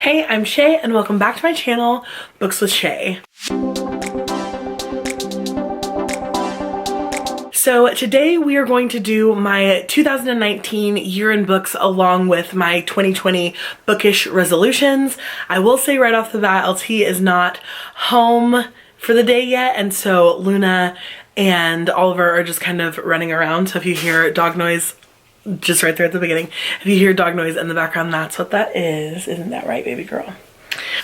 Hey, I'm Shay and welcome back to my channel, Books with Shay. So today we are going to do my 2019 year in books along with my 2020 Bookish Resolutions. I will say right off the bat, LT is not home for the day yet, and so Luna and Oliver are just kind of running around. So if you hear dog noise, just right there at the beginning, if you hear dog noise in the background, that's what that is. Isn't that right, baby girl?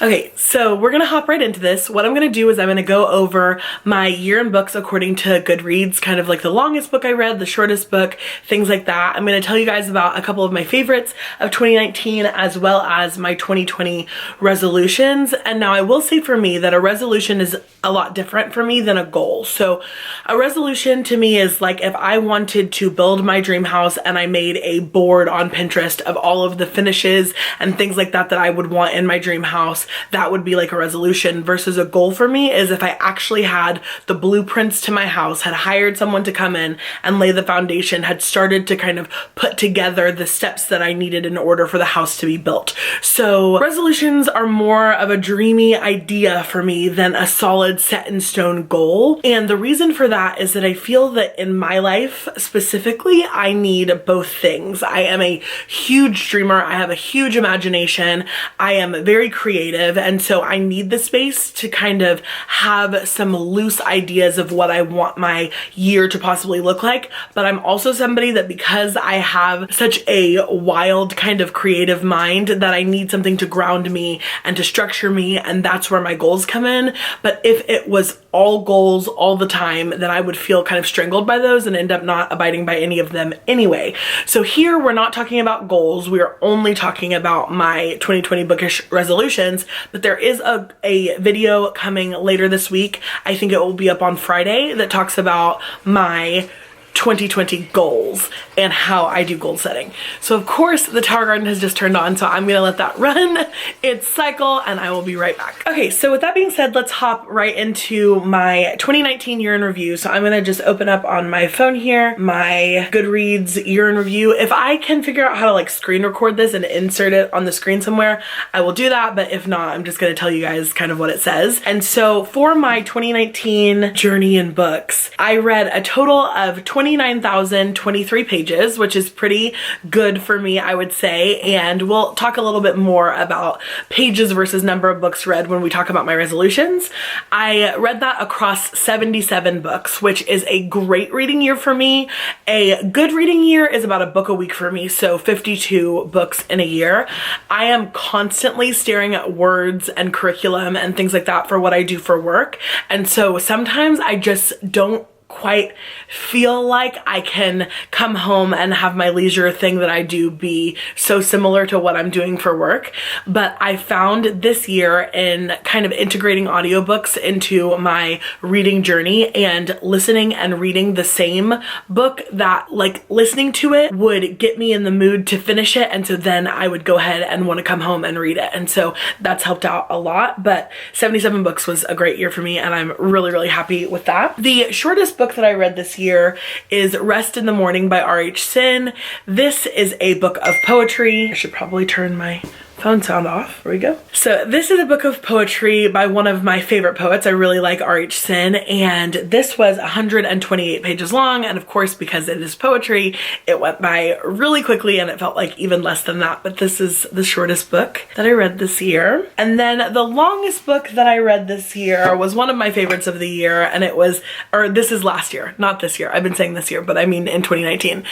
Okay, so we're gonna hop right into this. What I'm gonna do is I'm gonna go over my year in books according to Goodreads, kind of like the longest book I read, the shortest book, things like that. I'm gonna tell you guys about a couple of my favorites of 2019 as well as my 2020 resolutions. And now I will say for me that a resolution is a lot different for me than a goal. So a resolution to me is like if I wanted to build my dream house and I made a board on Pinterest of all of the finishes and things like that that I would want in my dream house, that would be like a resolution. Versus a goal for me is if I actually had the blueprints to my house, had hired someone to come in and lay the foundation, had started to kind of put together the steps that I needed in order for the house to be built. So resolutions are more of a dreamy idea for me than a solid set in stone goal. And the reason for that is that I feel that in my life specifically, I need both things. I am a huge dreamer. I have a huge imagination. I am very creative. And so I need the space to kind of have some loose ideas of what I want my year to possibly look like. But I'm also somebody that because I have such a wild kind of creative mind that I need something to ground me and to structure me. And that's where my goals come in. But if it was all goals all the time, then I would feel kind of strangled by those and end up not abiding by any of them anyway. So here we're not talking about goals. We are only talking about my 2020 Bookish resolutions. But there is a video coming later this week. I think it will be up on Friday that talks about my 2020 goals and how I do goal setting. So of course the Tower Garden has just turned on, so I'm gonna let that run its cycle and I will be right back. Okay, so with that being said, let's hop right into my 2019 year in review. So I'm gonna just open up on my phone here, my Goodreads year in review. If I can figure out how to like screen record this and insert it on the screen somewhere, I will do that. But if not, I'm just gonna tell you guys kind of what it says. And so for my 2019 journey in books, I read a total of 29,023 pages, which is pretty good for me, I would say. And we'll talk a little bit more about pages versus number of books read when we talk about my resolutions. I read that across 77 books, which is a great reading year for me. A good reading year is about a book a week for me, so 52 books in a year. I am constantly staring at words and curriculum and things like that for what I do for work. And so sometimes I just don't quite feel like I can come home and have my leisure thing that I do be so similar to what I'm doing for work. But I found this year in kind of integrating audiobooks into my reading journey and listening and reading the same book that like listening to it would get me in the mood to finish it. And so then I would go ahead and want to come home and read it. And so that's helped out a lot. But 77 books was a great year for me and I'm really, really happy with that. The shortest book that I read this year is Rest in the Morning by R.H. Sin. This is a book of poetry. I should probably turn my phone sound off. There we go. So this is a book of poetry by one of my favorite poets. I really like R.H. Sin, and this was 128 pages long. And of course, because it is poetry, it went by really quickly and it felt like even less than that. But this is the shortest book that I read this year. And then the longest book that I read this year was one of my favorites of the year. And it was, or this is last year, not this year. I've been saying this year, but I mean in 2019.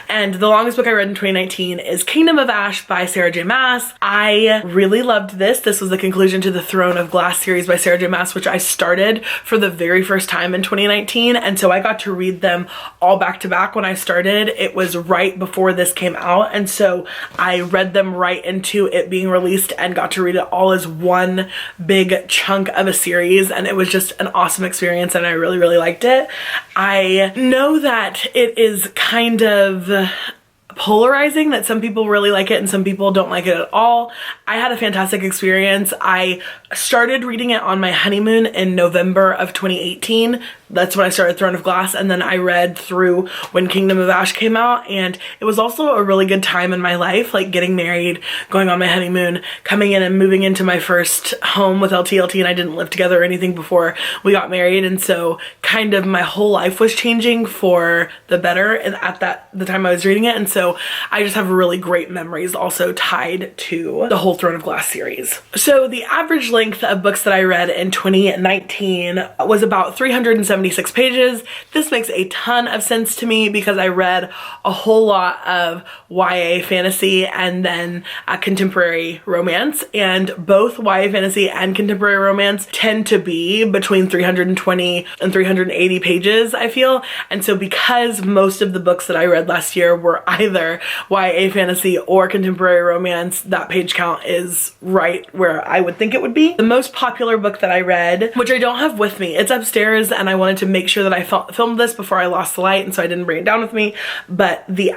And the longest book I read in 2019 is Kingdom of Ash by Sarah J. Maas. I really loved this. This was the conclusion to the Throne of Glass series by Sarah J. Maas, which I started for the very first time in 2019. And so I got to read them all back to back when I started. It was right before this came out. And so I read them right into it being released and got to read it all as one big chunk of a series. And it was just an awesome experience and I really, really liked it. I know that it is kind of polarizing, that some people really like it and some people don't like it at all. I had a fantastic experience. I started reading it on my honeymoon in November of 2018. that's when I started Throne of Glass, and then I read through when Kingdom of Ash came out, and it was also a really good time in my life, like getting married, going on my honeymoon, coming in and moving into my first home with LTLT, and I didn't live together or anything before we got married, and so kind of my whole life was changing for the better and at the time I was reading it, and so I just have really great memories also tied to the whole Throne of Glass series. So the average length of books that I read in 2019 was about 376 pages. This makes a ton of sense to me because I read a whole lot of YA fantasy and then contemporary romance, and both YA fantasy and contemporary romance tend to be between 320 and 380 pages, I feel. And so because most of the books that I read last year were either YA fantasy or contemporary romance, that page count is right where I would think it would be. The most popular book that I read, which I don't have with me, it's upstairs, and I wanted to make sure that I filmed this before I lost the light, and so I didn't bring it down with me, but the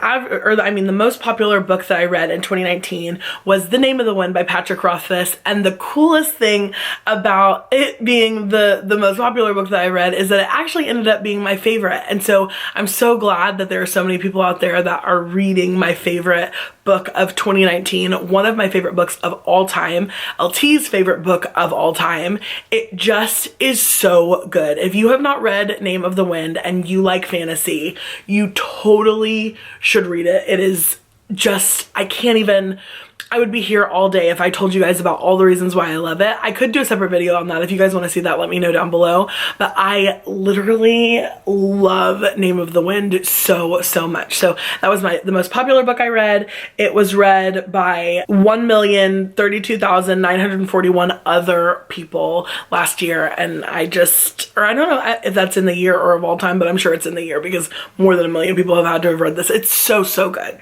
most popular book that I read in 2019 was The Name of the Wind by Patrick Rothfuss, and the coolest thing about it being the most popular book that I read is that it actually ended up being my favorite, and so I'm so glad that there are so many people out there that are reading my favorite book of 2019, one of my favorite books of all time, LT's favorite book of all time. It just is so good. If you have not read Name of the Wind and you like fantasy, you totally should read it. It is just, I would be here all day if I told you guys about all the reasons why I love it. I could do a separate video on that. If you guys want to see that, let me know down below. But I literally love Name of the Wind so much. So that was the most popular book I read. It was read by 1,032,941 other people last year. And I don't know if that's in the year or of all time, but I'm sure it's in the year because more than 1 million people have had to have read this. It's so good.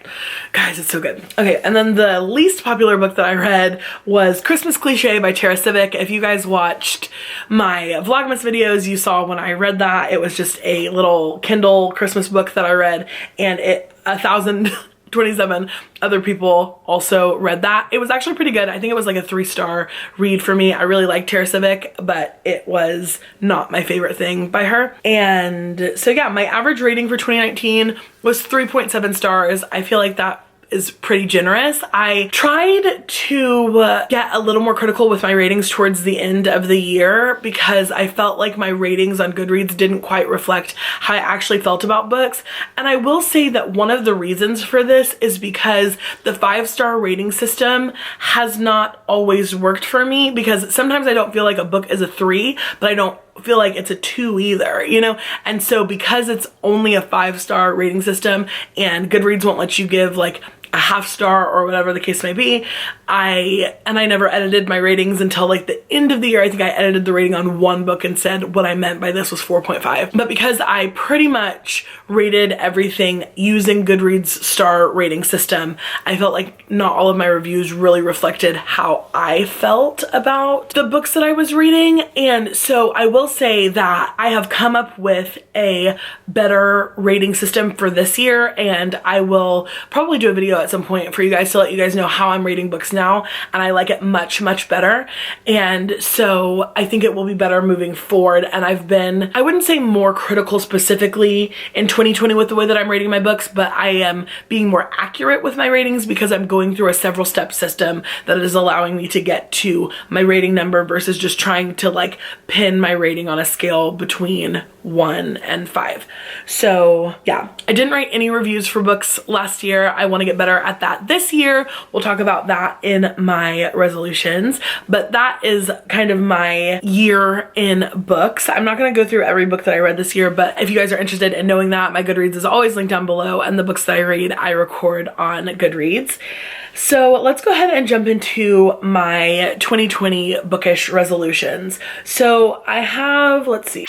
Guys, it's so good. Okay, and then the least popular book that I read was Christmas Cliché by Tara Civic. If you guys watched my Vlogmas videos, you saw when I read that, it was just a little Kindle Christmas book that I read, and 1,027 other people also read that. It was actually pretty good. I think it was like a 3-star read for me. I really like Tara Civic, but it was not my favorite thing by her. And so yeah, my average rating for 2019 was 3.7 stars. I feel like that is pretty generous. I tried to get a little more critical with my ratings towards the end of the year because I felt like my ratings on Goodreads didn't quite reflect how I actually felt about books. And I will say that one of the reasons for this is because the 5-star rating system has not always worked for me, because sometimes I don't feel like a book is a 3, but I don't feel like it's a 2 either, you know? And so because it's only a 5-star rating system and Goodreads won't let you give like a half-star or whatever the case may be, I never edited my ratings until like the end of the year. I think I edited the rating on one book and said what I meant by this was 4.5. But because I pretty much rated everything using Goodreads star rating system, I felt like not all of my reviews really reflected how I felt about the books that I was reading. And so I will say that I have come up with a better rating system for this year, and I will probably do a video at some point for you guys to let you guys know how I'm rating books now, and I like it much better. And so I think it will be better moving forward. And I've been, I wouldn't say more critical specifically in 2020 with the way that I'm rating my books, but I am being more accurate with my ratings because I'm going through a several step system that is allowing me to get to my rating number versus just trying to like pin my rating on a scale between 1 and 5. So yeah, I didn't write any reviews for books last year. I want to get better at that this year. We'll talk about that in my resolutions, but that is kind of my year in books. I'm not going to go through every book that I read this year, but if you guys are interested in knowing that, my Goodreads is always linked down below, and the books that I read, I record on Goodreads. So let's go ahead and jump into my 2020 bookish resolutions. So I have, let's see,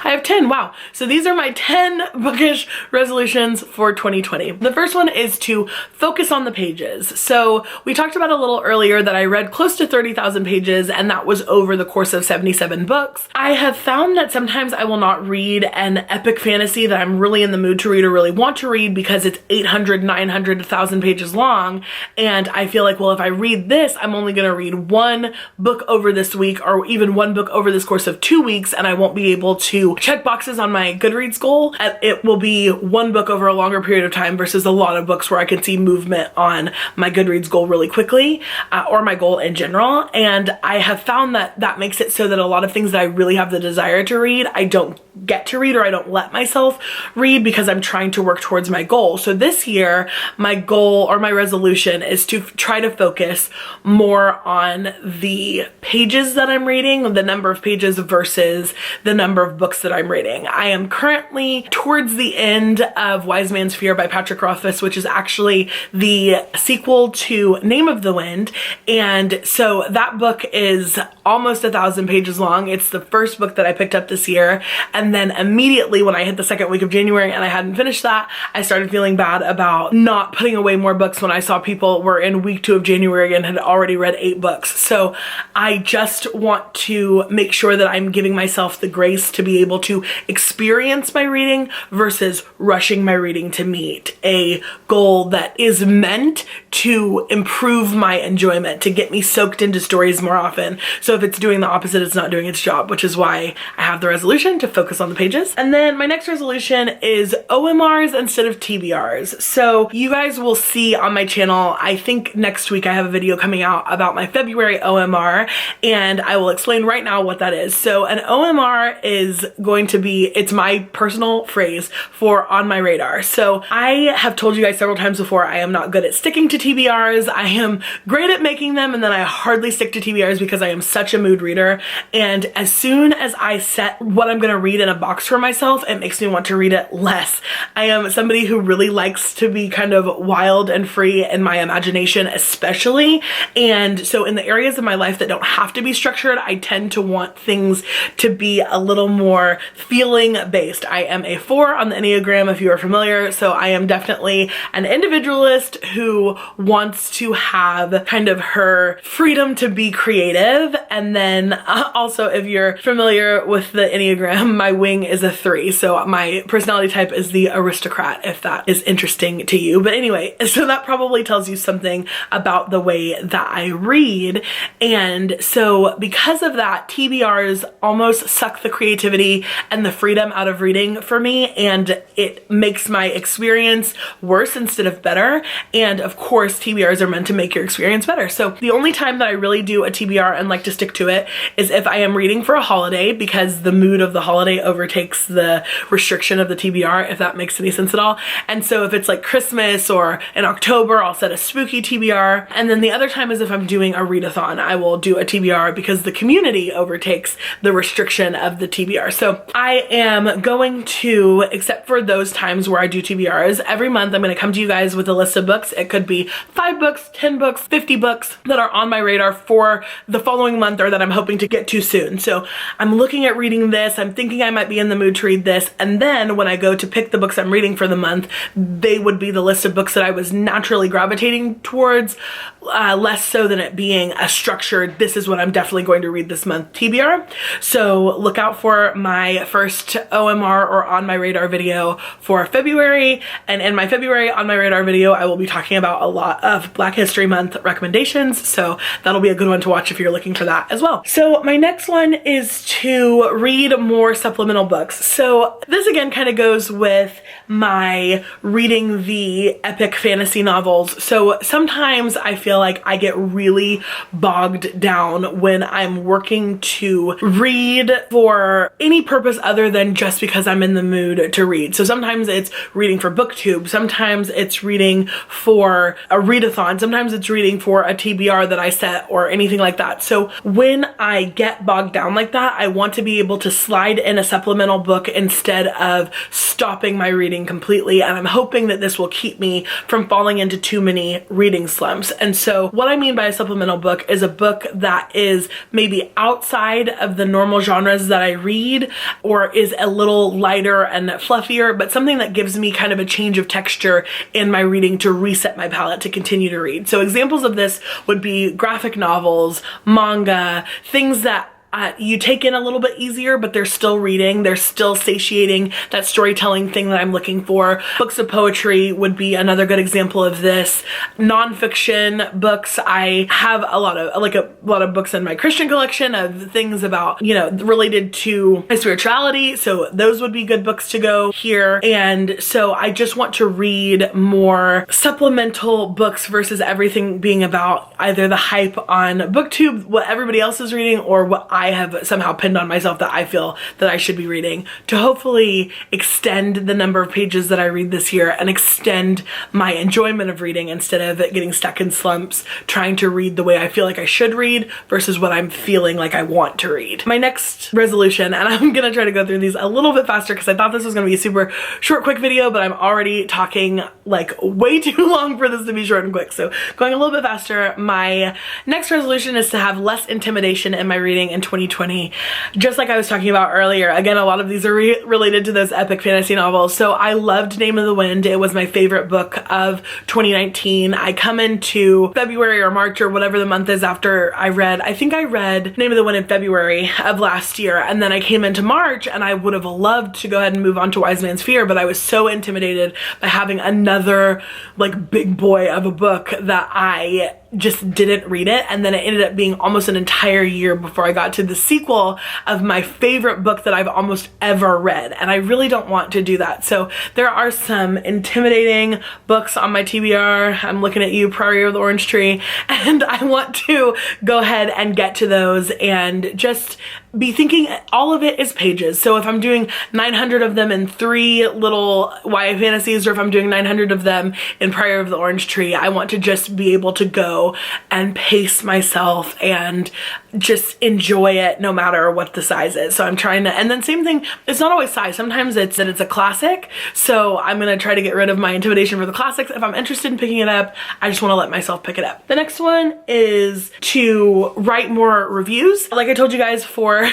I have 10, wow. So these are my 10 bookish resolutions for 2020. The first one is to focus on the pages. So we talked about a little earlier that I read close to 30,000 pages, and that was over the course of 77 books. I have found that sometimes I will not read an epic fantasy that I'm really in the mood to read or really want to read because it's 800, 900, 1,000 pages long. And I feel like, well, if I read this, I'm only gonna read one book over this week or even one book over this course of 2 weeks, and I won't be able to to check boxes on my Goodreads goal. It will be one book over a longer period of time versus a lot of books where I can see movement on my Goodreads goal really quickly, or my goal in general. And I have found that that makes it so that a lot of things that I really have the desire to read, I don't get to read, or I don't let myself read because I'm trying to work towards my goal. So this year, my goal or my resolution is to try to focus more on the pages that I'm reading, the number of pages versus the number of books that I'm reading. I am currently towards the end of Wise Man's Fear by Patrick Rothfuss, which is actually the sequel to Name of the Wind. And so that book is almost 1,000 pages long. It's the first book that I picked up this year. And then immediately when I hit the second week of January and I hadn't finished that, I started feeling bad about not putting away more books when I saw people were in week 2 of January and had already read 8 books. So I just want to make sure that I'm giving myself the grace to be able to experience my reading versus rushing my reading to meet a goal that is meant to improve my enjoyment, to get me soaked into stories more often. So if it's doing the opposite, it's not doing its job, which is why I have the resolution to focus on the pages. And then my next resolution is OMRs instead of TBRs. So you guys will see on my channel, I think next week I have a video coming out about my February OMR, and I will explain right now what that is. So an OMR is going to be, it's my personal phrase for on my radar. So I have told you guys several times before, I am not good at sticking to TBRs. I am great at making them, and then I hardly stick to TBRs because I am such a mood reader. And as soon as I set what I'm gonna read in a box for myself, it makes me want to read it less. I am somebody who really likes to be kind of wild and free in my imagination, especially. And so in the areas of my life that don't have to be structured, I tend to want things to be a little more feeling based. I am a 4 on the Enneagram, if you are familiar. So I am definitely an individualist who wants to have kind of her freedom to be creative. And then also, if you're familiar with the Enneagram, my wing is a 3. So my personality type is the aristocrat, if that is interesting to you. But anyway, so that probably tells you something about the way that I read. And so because of that, TBRs almost suck the creativity and the freedom out of reading for me, and it makes my experience worse instead of better. And of course, TBRs are meant to make your experience better. So the only time that I really do a TBR and like to stick to it is if I am reading for a holiday, because the mood of the holiday overtakes the restriction of the TBR, if that makes any sense at all. And so if it's like Christmas or in October, I'll set a spooky TBR. And then the other time is if I'm doing a readathon, I will do a TBR because the community overtakes the restriction of the TBR. So I am going to, except for those times where I do TBRs, every month I'm going to come to you guys with a list of books. It could be 5 books, 10 books, 50 books that are on my radar for the following month or that I'm hoping to get to soon. So I'm looking at reading this, I'm thinking I might be in the mood to read this, and then when I go to pick the books I'm reading for the month, they would be the list of books that I was naturally gravitating towards, less so than it being a structured, this is what I'm definitely going to read this month TBR. So look out for my first OMR or on my radar video for February. And in my February on my radar video, I will be talking about a lot of Black History Month recommendations. So that'll be a good one to watch if you're looking for that as well. So my next one is to read more supplemental books. So this again kind of goes with my reading the epic fantasy novels. So sometimes I feel like I get really bogged down when I'm working to read for any purpose other than just because I'm in the mood to read. So sometimes it's reading for BookTube, sometimes it's reading for a readathon, sometimes it's reading for a TBR that I set or anything like that. So when I get bogged down like that, I want to be able to slide in a supplemental book instead of stopping my reading completely. And I'm hoping that this will keep me from falling into too many reading slumps. And so what I mean by a supplemental book is a book that is maybe outside of the normal genres that I read, or is a little lighter and fluffier, but something that gives me kind of a change of texture in my reading to reset my palette to continue to read. So examples of this would be graphic novels, manga, things that you take in a little bit easier, but they're still reading. They're still satiating that storytelling thing that I'm looking for. Books of poetry would be another good example of this. Nonfiction books, I have a lot of books in my Christian collection of things about, you know, related to my spirituality. So those would be good books to go here. And so I just want to read more supplemental books versus everything being about either the hype on BookTube, what everybody else is reading, or what I have somehow pinned on myself that I feel that I should be reading, to hopefully extend the number of pages that I read this year and extend my enjoyment of reading instead of getting stuck in slumps trying to read the way I feel like I should read versus what I'm feeling like I want to read. My next resolution, and I'm gonna try to go through these a little bit faster because I thought this was gonna be a super short, quick video, but I'm already talking like way too long for this to be short and quick. So going a little bit faster, my next resolution is to have less intimidation in my reading in 2020. Just like I was talking about earlier, again, a lot of these are related to those epic fantasy novels. So I loved Name of the Wind. It was my favorite book of 2019. I come into February or March or whatever the month is after I think I read Name of the Wind in February of last year, and then I came into March and I would have loved to go ahead and move on to Wise Man's Fear, but I was so intimidated by having another like big boy of a book that I just didn't read it, and then it ended up being almost an entire year before I got to the sequel of my favorite book that I've almost ever read, and I really don't want to do that. So there are some intimidating books on my TBR. I'm looking at you, Prairie of the Orange Tree, and I want to go ahead and get to those and just be thinking all of it is pages. So if I'm doing 900 of them in 3 little YA fantasies, or if I'm doing 900 of them in Prairie of the Orange Tree, I want to just be able to go and pace myself and just enjoy it no matter what the size is. So I'm trying to, and then same thing, it's not always size. Sometimes it's that it's a classic. So I'm gonna try to get rid of my intimidation for the classics. If I'm interested in picking it up, I just wanna let myself pick it up. The next one is to write more reviews. Like I told you guys, for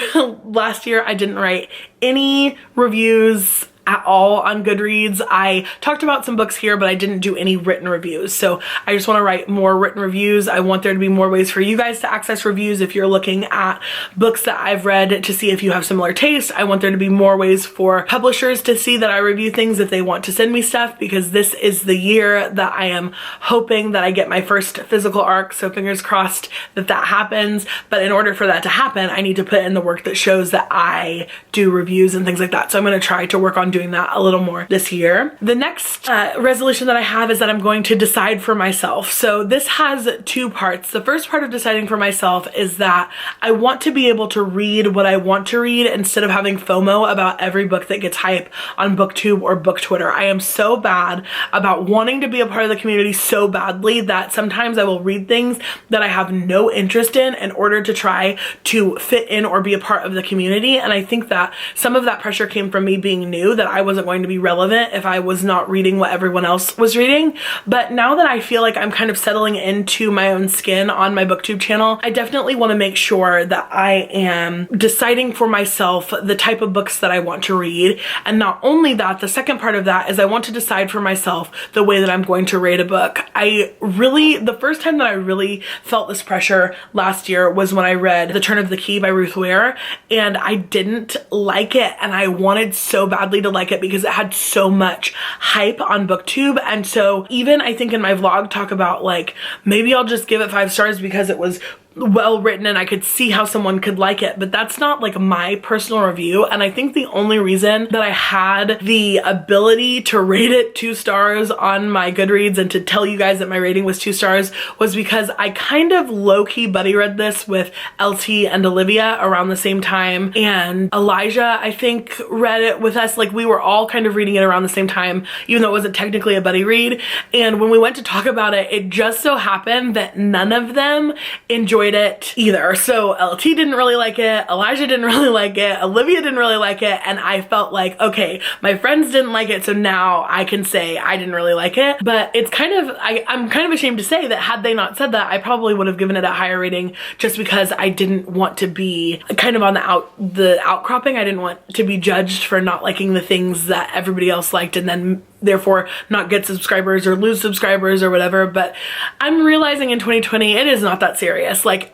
last year, I didn't write any reviews at all on Goodreads. I talked about some books here, but I didn't do any written reviews. So I just want to write more written reviews. I want there to be more ways for you guys to access reviews if you're looking at books that I've read to see if you have similar taste. I want there to be more ways for publishers to see that I review things if they want to send me stuff, because this is the year that I am hoping that I get my first physical ARC. So fingers crossed that that happens. But in order for that to happen, I need to put in the work that shows that I do reviews and things like that. So I'm going to try to work on doing that a little more this year. The next resolution that I have is that I'm going to decide for myself. So this has 2 parts. The first part of deciding for myself is that I want to be able to read what I want to read instead of having FOMO about every book that gets hype on BookTube or Book Twitter. I am so bad about wanting to be a part of the community so badly that sometimes I will read things that I have no interest in order to try to fit in or be a part of the community. And I think that some of that pressure came from me being new, that I wasn't going to be relevant if I was not reading what everyone else was reading. But now that I feel like I'm kind of settling into my own skin on my BookTube channel, I definitely want to make sure that I am deciding for myself the type of books that I want to read. And not only that, the second part of that is I want to decide for myself the way that I'm going to rate a book. The first time that I really felt this pressure last year was when I read The Turn of the Key by Ruth Ware, and I didn't like it, and I wanted so badly to like it because it had so much hype on BookTube. And so even I think in my vlog talk about like, maybe I'll just give it 5 stars because it was well written and I could see how someone could like it, but that's not like my personal review. And I think the only reason that I had the ability to rate it 2 stars on my Goodreads and to tell you guys that my rating was 2 stars was because I kind of low-key buddy read this with LT and Olivia around the same time, and Elijah I think read it with us. Like, we were all kind of reading it around the same time, even though it wasn't technically a buddy read. And when we went to talk about it, it just so happened that none of them enjoyed it either. So LT didn't really like it, Elijah didn't really like it, Olivia didn't really like it, and I felt like, okay, my friends didn't like it, so now I can say I didn't really like it. But it's kind of, I'm kind of ashamed to say that had they not said that, I probably would have given it a higher rating, just because I didn't want to be kind of on the outcropping. I didn't want to be judged for not liking the things that everybody else liked and then therefore not get subscribers or lose subscribers or whatever. But I'm realizing in 2020 it is not that serious. Like,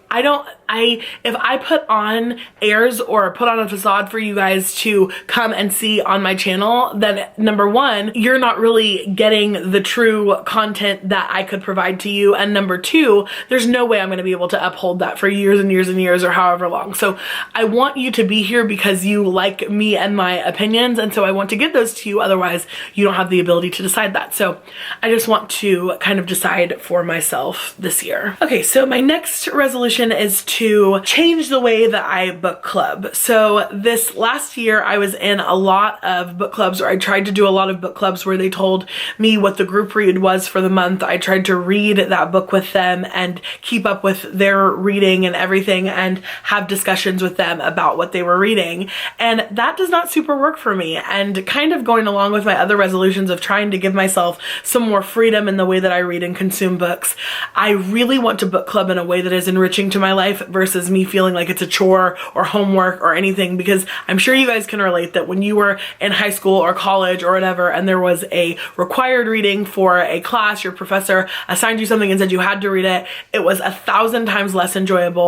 if I put on airs or put on a facade for you guys to come and see on my channel, then number one, you're not really getting the true content that I could provide to you. And number two, there's no way I'm going to be able to uphold that for years and years and years or however long. So I want you to be here because you like me and my opinions. And so I want to give those to you. Otherwise, you don't have the ability to decide that. So I just want to kind of decide for myself this year. Okay, so my next resolution is to change the way that I book club. So this last year I was in a lot of book clubs, or I tried to do a lot of book clubs where they told me what the group read was for the month. I tried to read that book with them and keep up with their reading and everything and have discussions with them about what they were reading. And that does not super work for me. And kind of going along with my other resolutions of trying to give myself some more freedom in the way that I read and consume books, I really want to book club in a way that is enriching to my life versus me feeling like it's a chore or homework or anything, because I'm sure you guys can relate that when you were in high school or college or whatever and there was a required reading for a class, your professor assigned you something and said you had to read it, it was 1,000 times less enjoyable,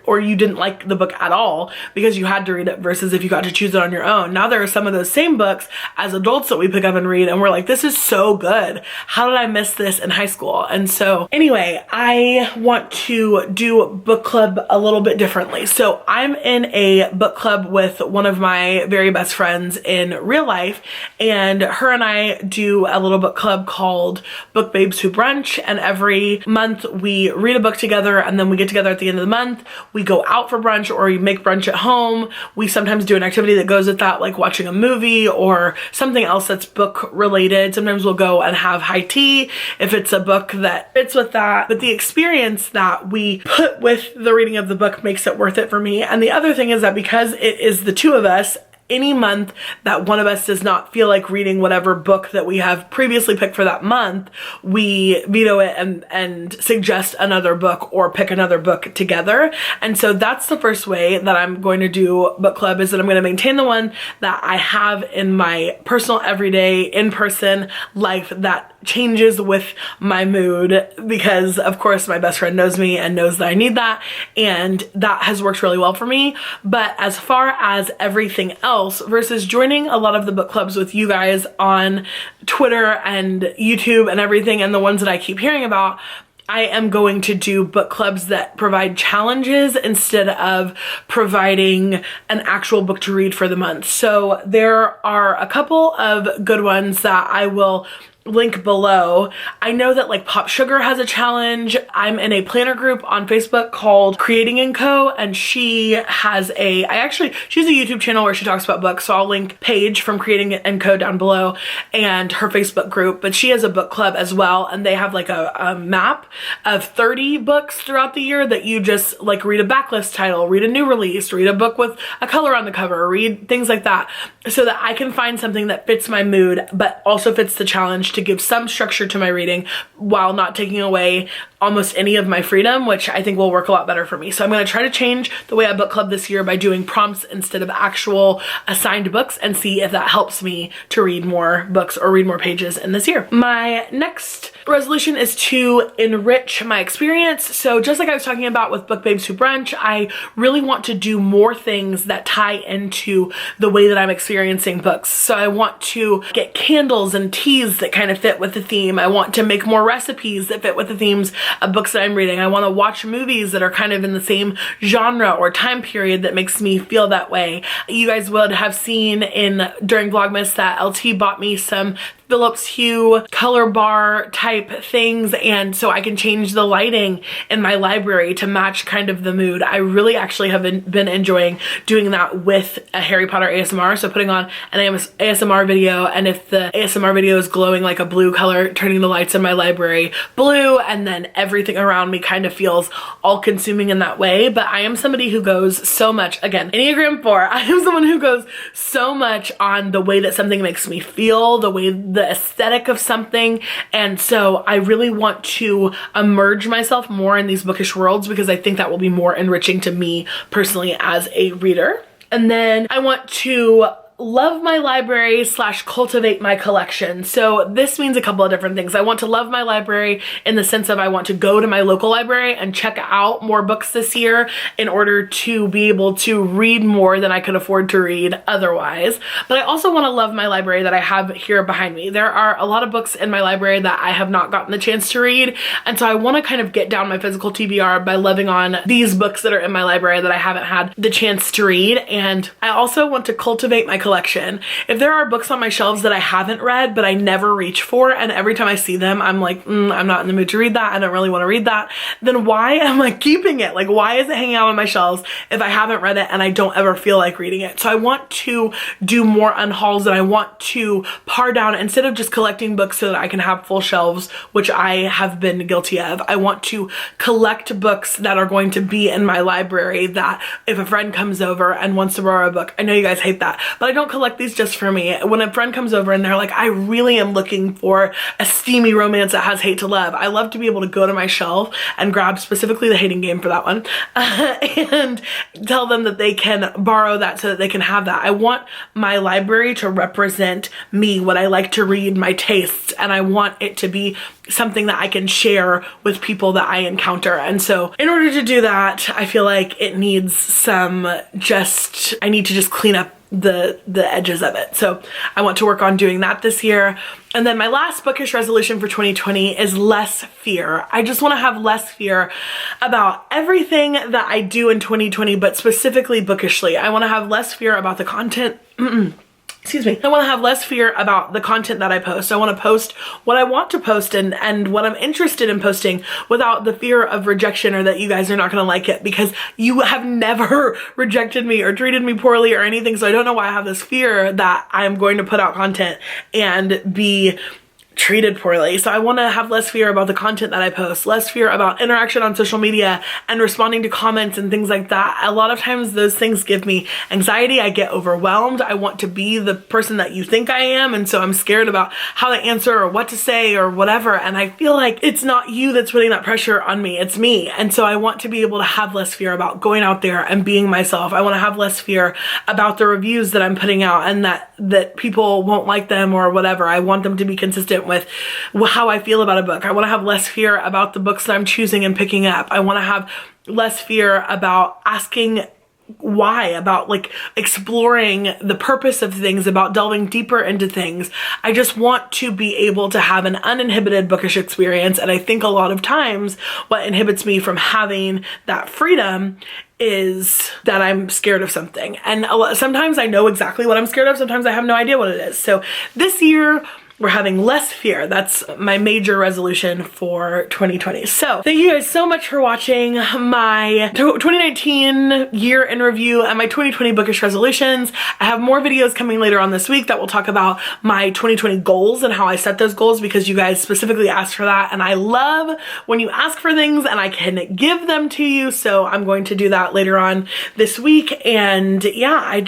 or you didn't like the book at all because you had to read it versus if you got to choose it on your own. Now there are some of those same books as adults that we pick up and read and we're like, this is so good. How did I miss this in high school? And so anyway, I want to do book club a little bit differently. So I'm in a book club with one of my very best friends in real life, and her and I do a little book club called Book Babes Who Brunch, and every month we read a book together and then we get together at the end of the month, we go out for brunch or we make brunch at home. We sometimes do an activity that goes with that, like watching a movie or something else that's book related. Sometimes we'll go and have high tea if it's a book that fits with that. But the experience that we put with the reading of the book makes it worth it for me. And the other thing is that because it is the two of us, any month that one of us does not feel like reading whatever book that we have previously picked for that month, we veto it and suggest another book or pick another book together. And so that's the first way that I'm going to do book club, is that I'm going to maintain the one that I have in my personal everyday in-person life that changes with my mood, because of course my best friend knows me and knows that I need that, and that has worked really well for me. But as far as everything else, versus joining a lot of the book clubs with you guys on Twitter and YouTube and everything, and the ones that I keep hearing about, I am going to do book clubs that provide challenges instead of providing an actual book to read for the month. So there are a couple of good ones that I will link below. I know that like Pop Sugar has a challenge. I'm in a planner group on Facebook called Creating & Co, and she has she's a YouTube channel where she talks about books, so I'll link Paige from Creating & Co down below and her Facebook group. But she has a book club as well, and they have like a map of 30 books throughout the year that you just like read a backlist title, read a new release, read a book with a color on the cover, read things like that, so that I can find something that fits my mood but also fits the challenge, to give some structure to my reading while not taking away almost any of my freedom, which I think will work a lot better for me. So I'm going to try to change the way I book club this year by doing prompts instead of actual assigned books, and see if that helps me to read more books or read more pages in this year. My next resolution is to enrich my experience. So just like I was talking about with Book Babes Who Brunch, I really want to do more things that tie into the way that I'm experiencing books. So I want to get candles and teas that kind of fit with the theme. I want to make more recipes that fit with the themes of books that I'm reading. I want to watch movies that are kind of in the same genre or time period that makes me feel that way. You guys would have seen during Vlogmas that LT bought me some Philips Hue color bar type things, and so I can change the lighting in my library to match kind of the mood. I really actually have been enjoying doing that with a Harry Potter ASMR, so putting on an ASMR video, and if the ASMR video is glowing like a blue color, turning the lights in my library blue, and then everything around me kind of feels all consuming in that way. But I am somebody who goes so much, again, Enneagram 4, I am someone who goes so much on the way that something makes me feel, the aesthetic of something, and so I really want to immerse myself more in these bookish worlds, because I think that will be more enriching to me personally as a reader. And then I want to love my library / cultivate my collection. So this means a couple of different things. I want to love my library in the sense of I want to go to my local library and check out more books this year in order to be able to read more than I could afford to read otherwise. But I also want to love my library that I have here behind me. There are a lot of books in my library that I have not gotten the chance to read, and so I want to kind of get down my physical TBR by loving on these books that are in my library that I haven't had the chance to read. And I also want to cultivate my collection. If there are books on my shelves that I haven't read but I never reach for, and every time I see them I'm like, I'm not in the mood to read that, I don't really want to read that, then why am I keeping it? Like, why is it hanging out on my shelves if I haven't read it and I don't ever feel like reading it? So I want to do more unhauls, and I want to pare down, instead of just collecting books so that I can have full shelves, which I have been guilty of. I want to collect books that are going to be in my library, that if a friend comes over and wants to borrow a book, I know you guys hate that, but I don't collect these just for me. When a friend comes over and they're like, I really am looking for a steamy romance that has hate to love, I love to be able to go to my shelf and grab specifically The Hating Game for that one and tell them that they can borrow that so that they can have that. I want my library to represent me, what I like to read, my tastes, and I want it to be something that I can share with people that I encounter. And so in order to do that, I feel like it needs some I need to just clean up the edges of it. So I want to work on doing that this year. And then my last bookish resolution for 2020 is less fear. I just want to have less fear about everything that I do in 2020, but specifically bookishly. I want to have less fear about the content. Excuse me. I want to have less fear about the content that I post. I want to post what I want to post and what I'm interested in posting without the fear of rejection, or that you guys are not going to like it, because you have never rejected me or treated me poorly or anything. So I don't know why I have this fear that I'm going to put out content and be treated poorly. So I want to have less fear about the content that I post, less fear about interaction on social media and responding to comments and things like that. A lot of times those things give me anxiety. I get overwhelmed. I want to be the person that you think I am, and so I'm scared about how to answer or what to say or whatever, and I feel like it's not you that's putting that pressure on me, it's me. And so I want to be able to have less fear about going out there and being myself. I want to have less fear about the reviews that I'm putting out and that people won't like them or whatever. I want them to be consistent with how I feel about a book. I want to have less fear about the books that I'm choosing and picking up. I want to have less fear about asking why, about like exploring the purpose of things, about delving deeper into things. I just want to be able to have an uninhibited bookish experience. And I think a lot of times what inhibits me from having that freedom is that I'm scared of something. And sometimes I know exactly what I'm scared of. Sometimes I have no idea what it is. So this year, we're having less fear. That's my major resolution for 2020. So thank you guys so much for watching my 2019 year in review and my 2020 bookish resolutions. I have more videos coming later on this week that will talk about my 2020 goals and how I set those goals, because you guys specifically asked for that. And I love when you ask for things and I can give them to you. So I'm going to do that later on this week. And yeah,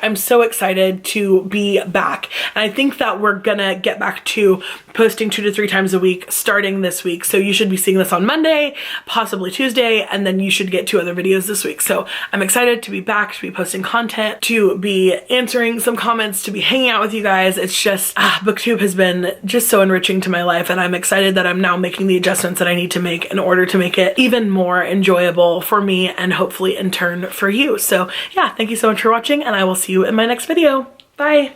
I'm so excited to be back. And I think that we're gonna get back to posting 2 to 3 times a week starting this week. So you should be seeing this on Monday, possibly Tuesday, and then you should get 2 other videos this week. So I'm excited to be back, to be posting content, to be answering some comments, to be hanging out with you guys. It's just, BookTube has been just so enriching to my life, and I'm excited that I'm now making the adjustments that I need to make in order to make it even more enjoyable for me and hopefully in turn for you. So yeah, thank you so much for watching, and I will see you in my next video. Bye.